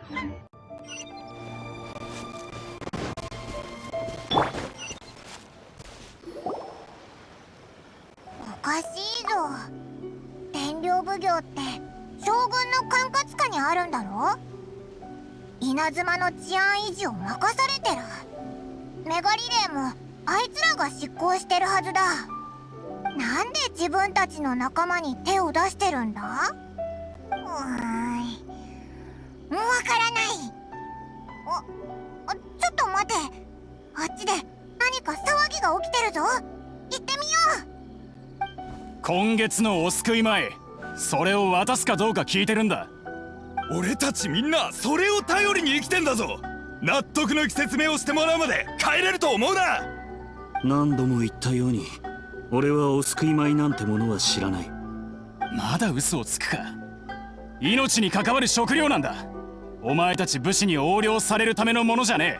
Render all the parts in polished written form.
おかしいぞ。天領奉行って将軍の管轄下にあるんだろ。稲妻の治安維持を任されてる。メガリレーもあいつらが執行してるはずだ。なんで自分たちの仲間に手を出してるんだ。わからない。ちょっと待て。あっちで何か騒ぎが起きてるぞ。行ってみよう。今月のお救い米、それを渡すかどうか聞いてるんだ。俺たちみんなそれを頼りに生きてんだぞ。納得のいく説明をしてもらうまで帰れると思うな。何度も言ったように、俺はお救い米なんてものは知らない。まだ嘘をつくか。命に関わる食料なんだ。お前たち武士に横領されるためのものじゃね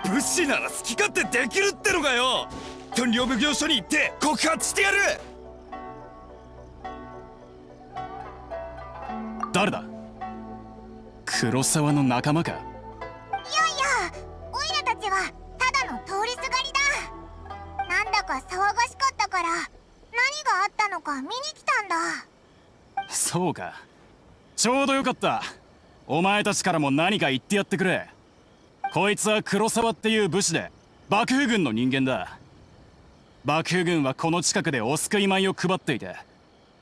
え。武士なら好き勝手できるってのかよ。天領奉行所に行って告発してやる。誰だ。黒沢の仲間か。いやいや、オイラたちはただの通りすがりだ。なんだか騒がしかったから何があったのか見に来たんだ。そうか、ちょうどよかった。お前たちからも何か言ってやってくれ。こいつは黒沢っていう武士で幕府軍の人間だ。幕府軍はこの近くでお救い米を配っていて、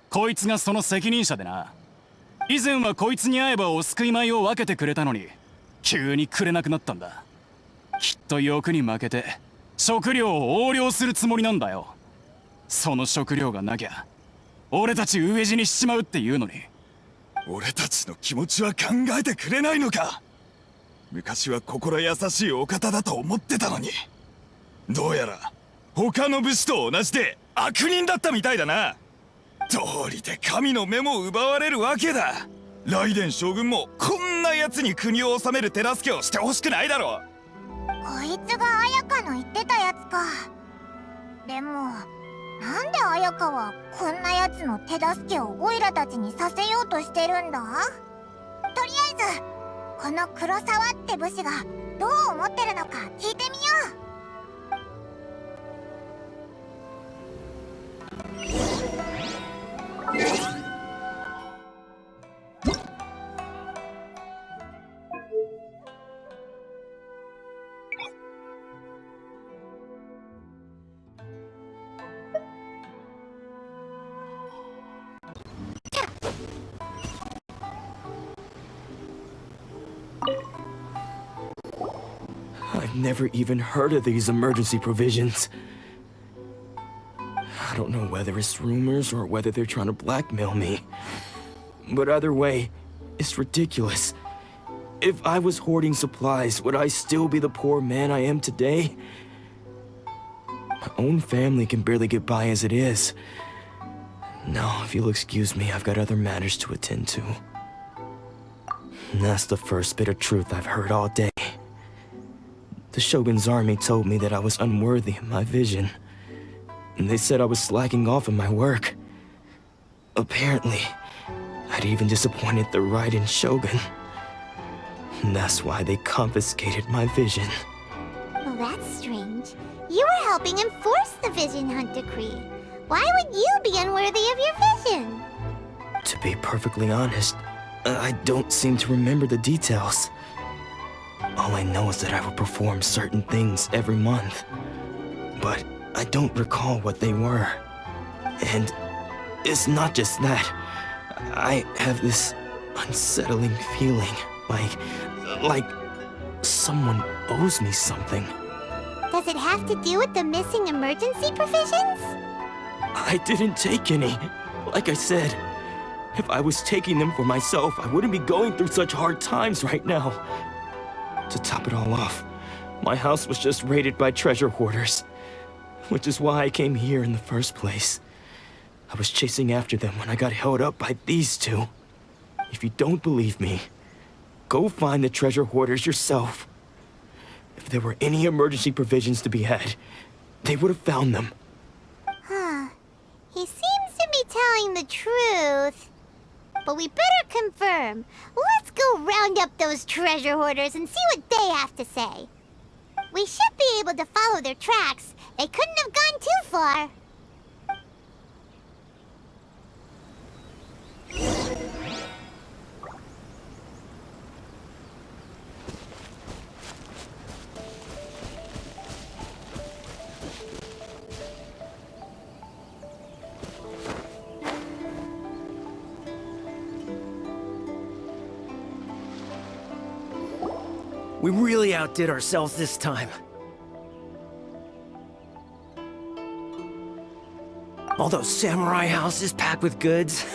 こいつがその責任者でな。以前はこいつに会えばお救い米を分けてくれたのに、急にくれなくなったんだ。きっと欲に負けて食料を横領するつもりなんだよ。その食料がなきゃ俺たち飢え死にしちまうっていうのに。俺たちの気持ちは考えてくれないのか。昔は心優しいお方だと思ってたのに、どうやら他の武士と同じで悪人だったみたいだな。道理で神の目も奪われるわけだ。雷電将軍もこんな奴に国を治める手助けをしてほしくないだろう。こいつが綾香の言ってたやつか。でもなんで綾香はこんなやつの手助けをオイラたちにさせようとしてるんだ。とりあえずこの黒沢って武士がどう思ってるのか聞いてみよう。I've never even heard of these emergency provisions. I don't know whether it's rumors or whether they're trying to blackmail me. But either way, it's ridiculous. If I was hoarding supplies, would I still be the poor man I am today? My own family can barely get by as it is. Now, if you'll excuse me, I've got other matters to attend to. And that's the first bit of truth I've heard all day. The Shogun's army told me that I was unworthy of my vision. And they said I was slacking off in my work. Apparently, I'd even disappointed the Raiden Shogun. And that's why they confiscated my vision. Well, that's strange. You were helping enforce the Vision Hunt Decree. Why would you be unworthy of your vision? To be perfectly honest, I don't seem to remember the details. All I know is that I would perform certain things every month. But I don't recall what they were. And it's not just that. I have this unsettling feeling, like someone owes me something. Does it have to do with the missing emergency provisions? I didn't take any. Like I said, if I was taking them for myself, I wouldn't be going through such hard times right now. To top it all off, my house was just raided by treasure hoarders, which is why I came here in the first place. I was chasing after them when I got held up by these two. If you don't believe me, go find the treasure hoarders yourself. If there were any emergency provisions to be had, they would have found them. Huh. He seems to be telling the truth. but we better confirm. Let's go round up those treasure hoarders and see what they have to say. We should be able to follow their tracks. They couldn't have gone too far. We really outdid ourselves this time. All those samurai houses packed with goods.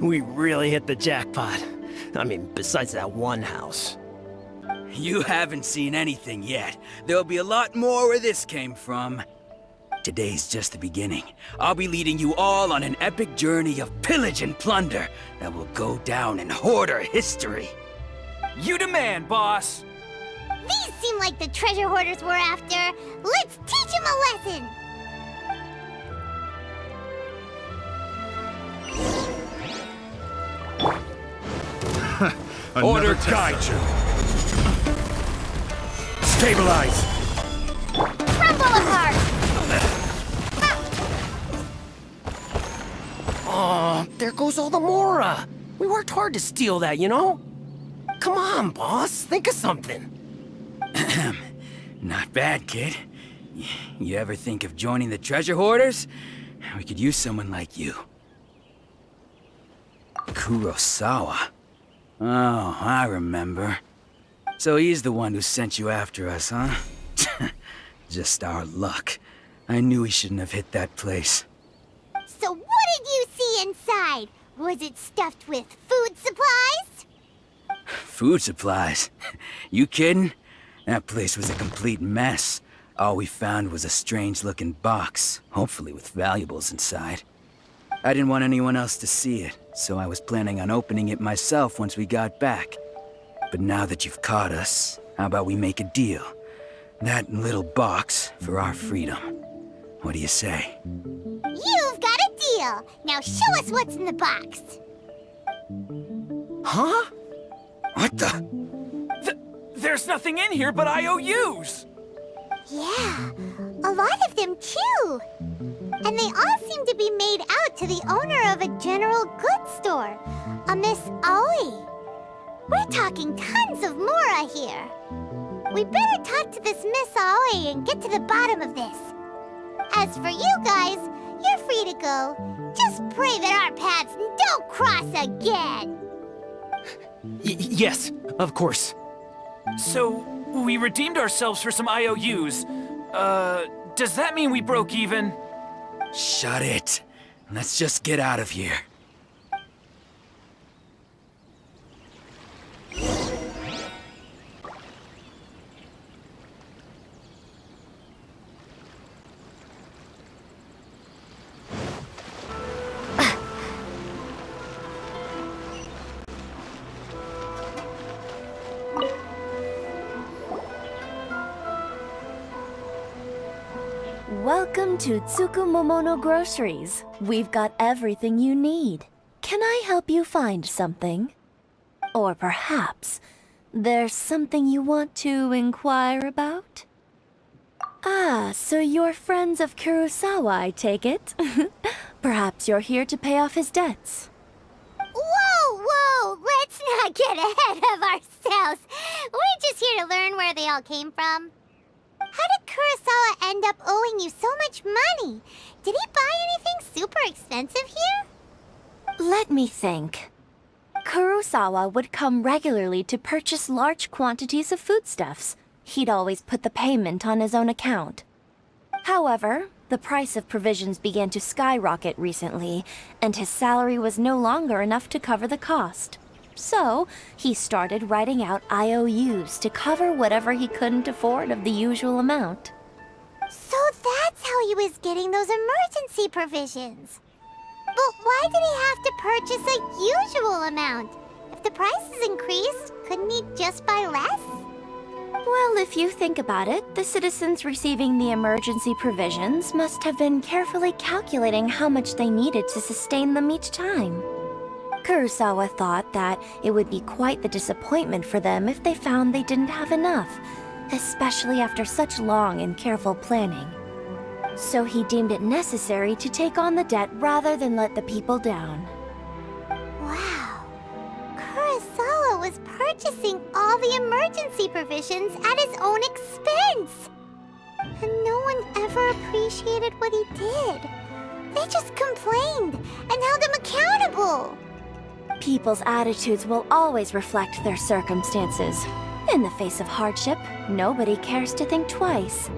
We really hit the jackpot. I mean, besides that one house. You haven't seen anything yet. There'll be a lot more where this came from. Today's just the beginning. I'll be leading you all on an epic journey of pillage and plunder that will go down in hoarder history. You demand, boss! These seem like the treasure hoarders we're after. Let's teach them a lesson! Order Gaiju! Stabilize! Crumble apart! Oh, there goes all the Mora! We worked hard to steal that, you know? Come on, boss, think of something. Not bad, kid. You ever think of joining the treasure hoarders? We could use someone like you. Kurosawa. Oh, I remember. So he's the one who sent you after us, huh? Just our luck. I knew he shouldn't have hit that place. So what did you see inside? Was it stuffed with food supplies? Food supplies? You kidding? That place was a complete mess. All we found was a strange-looking box, hopefully with valuables inside. I didn't want anyone else to see it, so I was planning on opening it myself once we got back. But now that you've caught us, how about we make a deal? That little box for our freedom. What do you say? You've got a deal. Now show us what's in the box. Huh? What the? There's nothing in here but IOUs! Yeah, a lot of them too. And they all seem to be made out to the owner of a general goods store, a Miss Aoi. We're talking tons of Mora here. We better talk to this Miss Aoi and get to the bottom of this. As for you guys, you're free to go. Just pray that our paths don't cross again. Yes, of course. So, we redeemed ourselves for some IOUs. Does that mean we broke even? Shut it. Let's just get out of here. Welcome to Tsukumomono Groceries. We've got everything you need. Can I help you find something? Or perhaps there's something you want to inquire about? Ah, so you're friends of Kurosawa, I take it? Perhaps you're here to pay off his debts. Whoa! Let's not get ahead of ourselves. We're just here to learn where they all came from. How did Kurosawa end up owing you so much money? Did he buy anything super expensive here? Let me think. Kurosawa would come regularly to purchase large quantities of foodstuffs. He'd always put the payment on his own account. However, the price of provisions began to skyrocket recently, and his salary was no longer enough to cover the cost. So, he started writing out IOUs to cover whatever he couldn't afford of the usual amount. So that's how he was getting those emergency provisions. But why did he have to purchase a usual amount? If the prices increased, couldn't he just buy less? Well, if you think about it, the citizens receiving the emergency provisions must have been carefully calculating how much they needed to sustain them each time. Kurosawa thought that it would be quite the disappointment for them if they found they didn't have enough, especially after such long and careful planning. So he deemed it necessary to take on the debt rather than let the people down. Wow. Kurosawa was purchasing all the emergency provisions at his own expense. And no one ever appreciated what he did. They just complained and held him accountable. People's attitudes will always reflect their circumstances. In the face of hardship, nobody cares to think twice.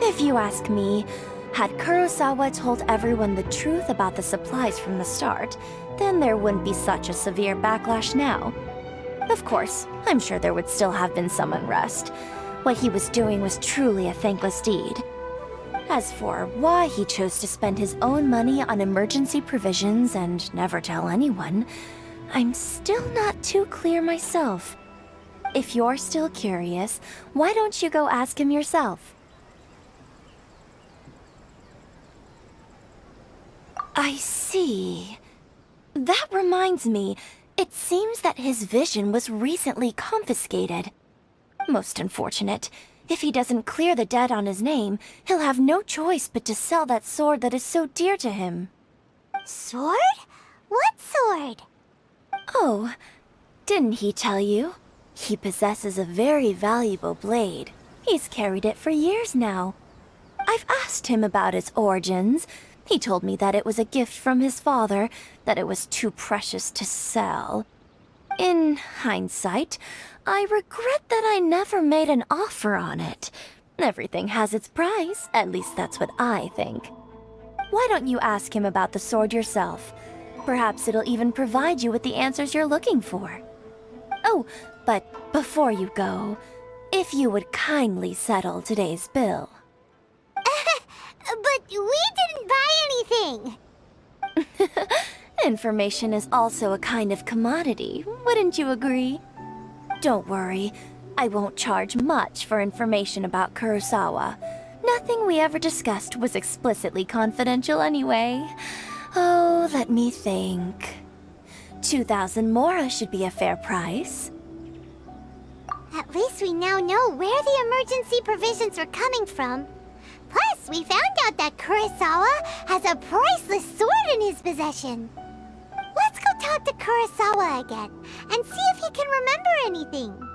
If you ask me, had Kurosawa told everyone the truth about the supplies from the start, then there wouldn't be such a severe backlash now. Of course, I'm sure there would still have been some unrest. What he was doing was truly a thankless deed. As for why he chose to spend his own money on emergency provisions and never tell anyone, I'm still not too clear myself. If you're still curious, why don't you go ask him yourself? I see. That reminds me, it seems that his vision was recently confiscated. Most unfortunate. If he doesn't clear the debt on his name, he'll have no choice but to sell that sword that is so dear to him. Sword? What sword? Oh, didn't he tell you? He possesses a very valuable blade. He's carried it for years now. I've asked him about its origins. He told me that it was a gift from his father, that it was too precious to sell. In hindsight, I regret that I never made an offer on it. Everything has its price, at least that's what I think. Why don't you ask him about the sword yourself? Perhaps it'll even provide you with the answers you're looking for. Oh, but before you go, if you would kindly settle today's bill. But we didn't buy anything! Information is also a kind of commodity, wouldn't you agree? Don't worry, I won't charge much for information about Kurosawa. Nothing we ever discussed was explicitly confidential anyway. Oh, let me think. 2,000 mora should be a fair price. At least we now know where the emergency provisions were coming from. Plus, we found out that Kurosawa has a priceless sword in his possession. Let's go talk to Kurosawa again and see if he can remember anything.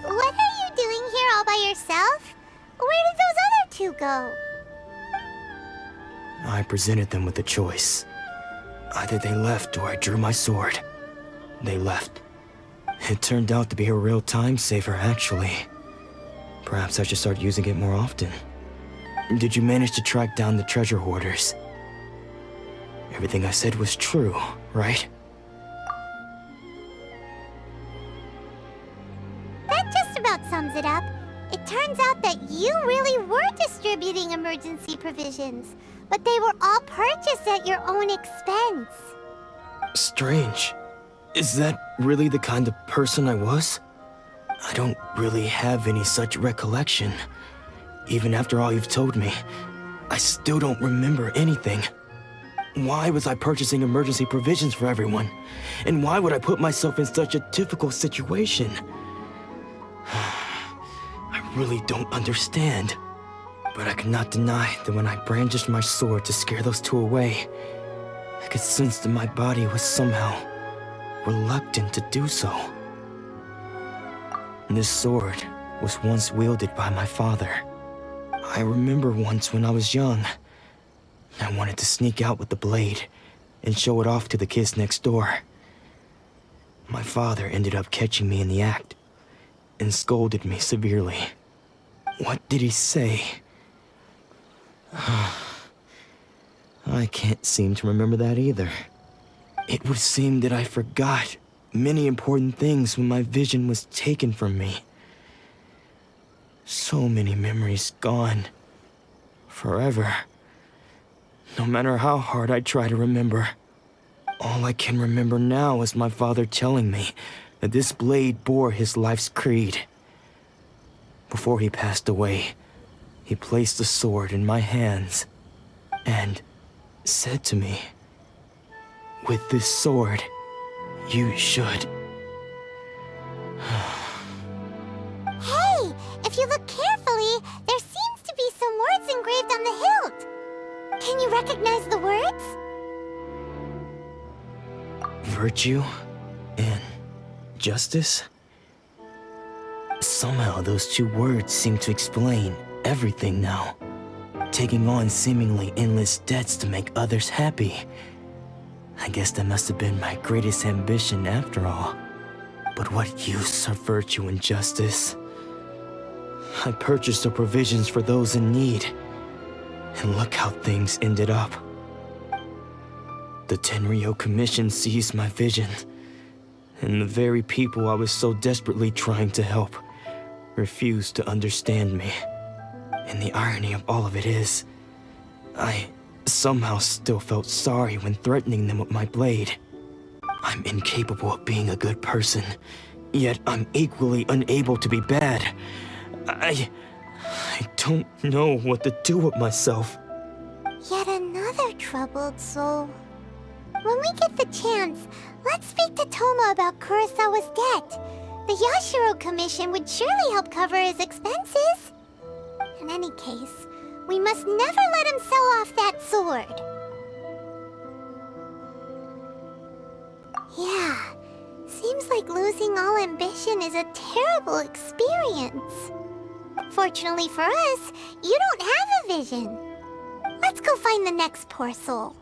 What are you doing here all by yourself? Where did those other two go? I presented them with a choice. Either they left or I drew my sword. They left. It turned out to be a real time saver, actually. Perhaps I should start using it more often. Did you manage to track down the treasure hoarders? Everything I said was true, right? That just about sums it up. It turns out that you really were distributing emergency provisions, but they were all purchased at your own expense. Strange. Is that really the kind of person I was? I don't really have any such recollection. Even after all you've told me, I still don't remember anything. Why was I purchasing emergency provisions for everyone? And why would I put myself in such a difficult situation? I really don't understand. But I cannot deny that when I brandished my sword to scare those two away, I could sense that my body was somehow reluctant to do so. This sword was once wielded by my father. I remember once when I was young, I wanted to sneak out with the blade and show it off to the kids next door. My father ended up catching me in the act and scolded me severely. What did he say? I can't seem to remember that either. It would seem that I forgot many important things when my vision was taken from me. So many memories gone. Forever. No matter how hard I try to remember, all I can remember now is my father telling me that this blade bore his life's creed. Before he passed away, he placed the sword in my hands and said to me, "With this sword, you should..." Hey, if you look carefully, there seems to be some words engraved on the hilt. Can you recognize the words? Virtue and justice? Somehow those two words seem to explain everything now. Taking on seemingly endless debts to make others happy. I guess that must have been my greatest ambition after all. But what use are virtue and justice? I purchased the provisions for those in need. And look how things ended up. The Tenryo Commission seized my vision. And the very people I was so desperately trying to help refused to understand me. And the irony of all of it is, I somehow still felt sorry when threatening them with my blade. I'm incapable of being a good person, yet I'm equally unable to be bad. I don't know what to do with myself. Yet another troubled soul. When we get the chance, let's speak to Toma about Kurosawa's debt. The Yashiro Commission would surely help cover his expenses. In any case, we must never let him sell off that sword. Yeah, seems like losing all ambition is a terrible experience. Fortunately for us, you don't have a vision. Let's go find the next poor soul.